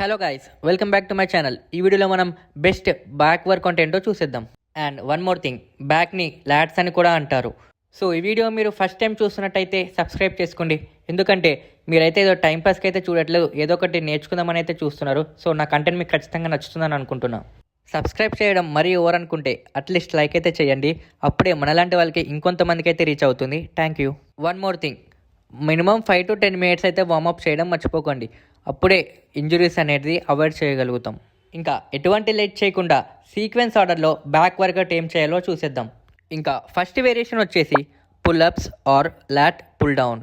Hello guys, welcome back to my channel. ఈ వీడియోలో మనం బెస్ట్ బ్యాక్ వర్క్ ఏంటో చూసేద్దాం. అండ్ వన్ మోర్ థింగ్, బ్యాక్ని లాట్స్ అని కూడా అంటారు. సో ఈ వీడియో మీరు ఫస్ట్ టైం చూస్తున్నట్టయితే సబ్స్క్రైబ్ చేసుకోండి. ఎందుకంటే మీరైతే ఏదో టైంపాస్కి అయితే చూడట్లేదు, ఏదో ఒకటి నేర్చుకుందామని అయితే చూస్తున్నారు. సో నా కంటెంట్ మీకు ఖచ్చితంగా నచ్చుతుందని అనుకుంటున్నాను. సబ్స్క్రైబ్ చేయడం మరీ ఓవర్ అనుకుంటే అట్లీస్ట్ లైక్ అయితే చేయండి. అప్పుడే మనలాంటి వాళ్ళకి ఇంకొంతమందికి అయితే రీచ్ అవుతుంది. Thank you. One more thing, minimum 5 to 10 minutes అయితే వార్మప్ చేయడం మర్చిపోకండి. అప్పుడే ఇంజురీస్ అనేది అవాయిడ్ చేయగలుగుతాం. ఇంకా ఎటువంటి లేట్ చేయకుండా సీక్వెన్స్ ఆర్డర్లో బ్యాక్ వర్కౌట్ ఏం చేయాలో చూసేద్దాం. ఇంకా ఫస్ట్ వేరియేషన్ వచ్చేసి pullups or lat pull down.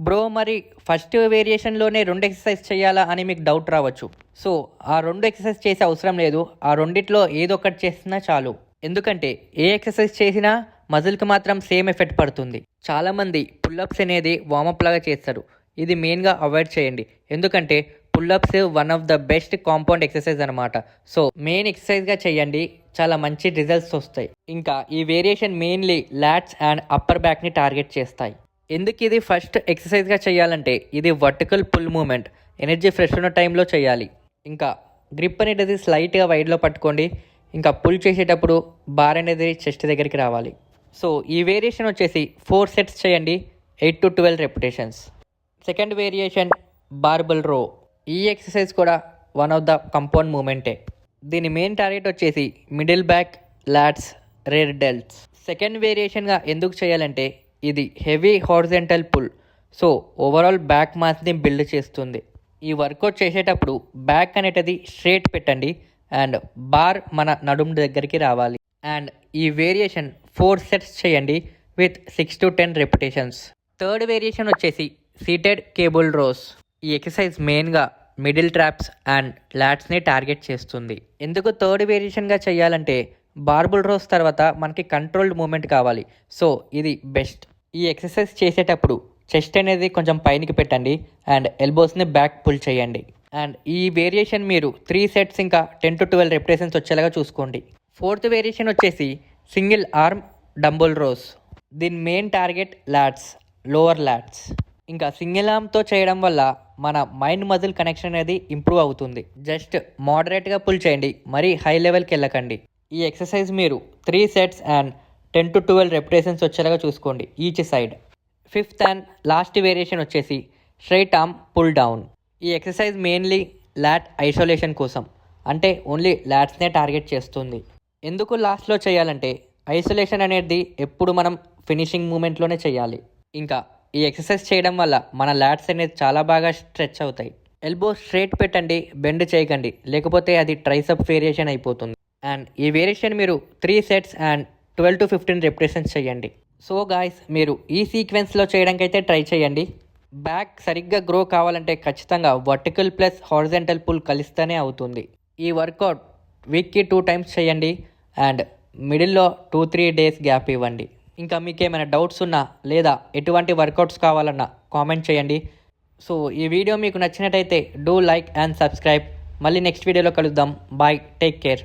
Bro, మరి ఫస్ట్ వేరియేషన్లోనే 2 ఎక్సర్సైజ్ చేయాలా అని మీకు డౌట్ రావచ్చు. సో ఆ 2 ఎక్సర్సైజ్ చేసే అవసరం లేదు. ఆ రెండిట్లో ఏదో ఒకటి చేసినా చాలు. ఎందుకంటే ఏ ఎక్సర్సైజ్ చేసినా మజిల్కి మాత్రం సేమ్ ఎఫెక్ట్ పడుతుంది. చాలామంది పుల్అప్స్ అనేది వార్మప్ లాగా చేస్తారు. ఇది మెయిన్గా అవాయిడ్ చేయండి. ఎందుకంటే pull ups one of the best compound exercise అనమాట. సో మెయిన్ ఎక్సర్సైజ్గా చేయండి, చాలా మంచి రిజల్ట్స్ వస్తాయి. ఇంకా ఈ variation mainly lats and upper బ్యాక్ని టార్గెట్ చేస్తాయి. ఎందుకు ఇది ఫస్ట్ ఎక్సర్సైజ్గా చేయాలంటే ఇది vertical pull moment, energy fresh ఉన్న టైంలో చేయాలి. ఇంకా గ్రిప్ అనేది స్లైట్గా వైడ్లో పట్టుకోండి. ఇంకా పుల్ చేసేటప్పుడు బార్ అనేది చెస్ట్ దగ్గరికి రావాలి. సో ఈ వేరియేషన్ వచ్చేసి 4 sets చేయండి, 8 to 12 repetitions. Second variation barbell row. ఈ ఎక్సర్సైజ్ కూడా వన్ ఆఫ్ ద కంపౌండ్ మూమెంటే. దీని మెయిన్ టార్గెట్ వచ్చేసి middle back, lats, rear delts. Second వేరియేషన్గా ఎందుకు చేయాలంటే ఇది heavy horizontal pull. So overall back మాస్ని బిల్డ్ చేస్తుంది. ఈ వర్కౌట్ చేసేటప్పుడు బ్యాక్ అనేది స్ట్రేట్ పెట్టండి అండ్ బార్ మన నడుము దగ్గరికి రావాలి. అండ్ ఈ వేరియేషన్ 4 sets చేయండి with 6 to 10 repetitions. Third variation వచ్చేసి సీటెడ్ కేబుల్ రోస్. ఈ ఎక్సర్సైజ్ మెయిన్గా మిడిల్ ట్రాప్స్ అండ్ లాట్స్ని టార్గెట్ చేస్తుంది. ఎందుకు థర్డ్ వేరియేషన్గా చేయాలంటే బార్బుల్ రోస్ తర్వాత మనకి కంట్రోల్డ్ మూమెంట్ కావాలి. సో ఇది బెస్ట్. ఈ ఎక్సర్సైజ్ చేసేటప్పుడు చెస్ట్ అనేది కొంచెం పైనకి పెట్టండి అండ్ ఎల్బోస్ని బ్యాక్ పుల్ చేయండి. అండ్ ఈ వేరియేషన్ మీరు 3 sets ఇంకా 10 to 12 repetitions వచ్చేలాగా చూసుకోండి. ఫోర్త్ వేరియేషన్ వచ్చేసి సింగిల్ ఆర్మ్ డంబుల్ రోస్. దీని main target LADS, lower LADS. ఇంకా సింగిల్ ఆర్మ్తో చేయడం వల్ల మన మైండ్ మజిల్ కనెక్షన్ అనేది ఇంప్రూవ్ అవుతుంది. జస్ట్ మోడరేట్గా పుల్ చేయండి, మరీ హై లెవెల్కి వెళ్ళకండి. ఈ ఎక్సర్సైజ్ మీరు 3 sets అండ్ 10 to 12 repetitions వచ్చేలాగా చూసుకోండి each side. Fifth and last variation వచ్చేసి స్ట్రైట్ ఆర్మ్ పుల్ డౌన్. ఈ ఎక్సర్సైజ్ మెయిన్లీ లాట్ ఐసోలేషన్ కోసం, అంటే ఓన్లీ లాట్స్నే టార్గెట్ చేస్తుంది. ఎందుకు లాస్ట్లో చేయాలంటే ఐసోలేషన్ అనేది ఎప్పుడు మనం ఫినిషింగ్ మూమెంట్లోనే చేయాలి. ఇంకా ఈ ఎక్సర్సైజ్ చేయడం వల్ల మన లాట్స్ అనేది చాలా బాగా స్ట్రెచ్ అవుతాయి. ఎల్బో స్ట్రైట్ పెట్టండి, బెండ్ చేయకండి, లేకపోతే అది ట్రైసప్ వేరియేషన్ అయిపోతుంది. అండ్ ఈ వేరియేషన్ మీరు 3 sets అండ్ 12 to 15 repetitions చేయండి. సో గాయస్, మీరు ఈ సీక్వెన్స్లో చేయడానికి అయితే ట్రై చేయండి. బ్యాక్ సరిగ్గా గ్రో కావాలంటే ఖచ్చితంగా వర్టికల్ ప్లస్ హారిజంటల్ పుల్ కలిస్తేనే అవుతుంది. ఈ వర్కౌట్ వీక్కి 2 times చేయండి అండ్ మిడిల్లో 2-3 days గ్యాప్ ఇవ్వండి. ఇంకా మీకు ఏమైనా డౌట్స్ ఉన్నా లేదా ఎటువంటి వర్కౌట్స్ కావాలన్నా కామెంట్ చేయండి. సో ఈ వీడియో మీకు నచ్చినట్టయితే డూ లైక్ అండ్ సబ్స్క్రైబ్. మళ్ళీ నెక్స్ట్ వీడియోలో కలుద్దాం. Bye, take care.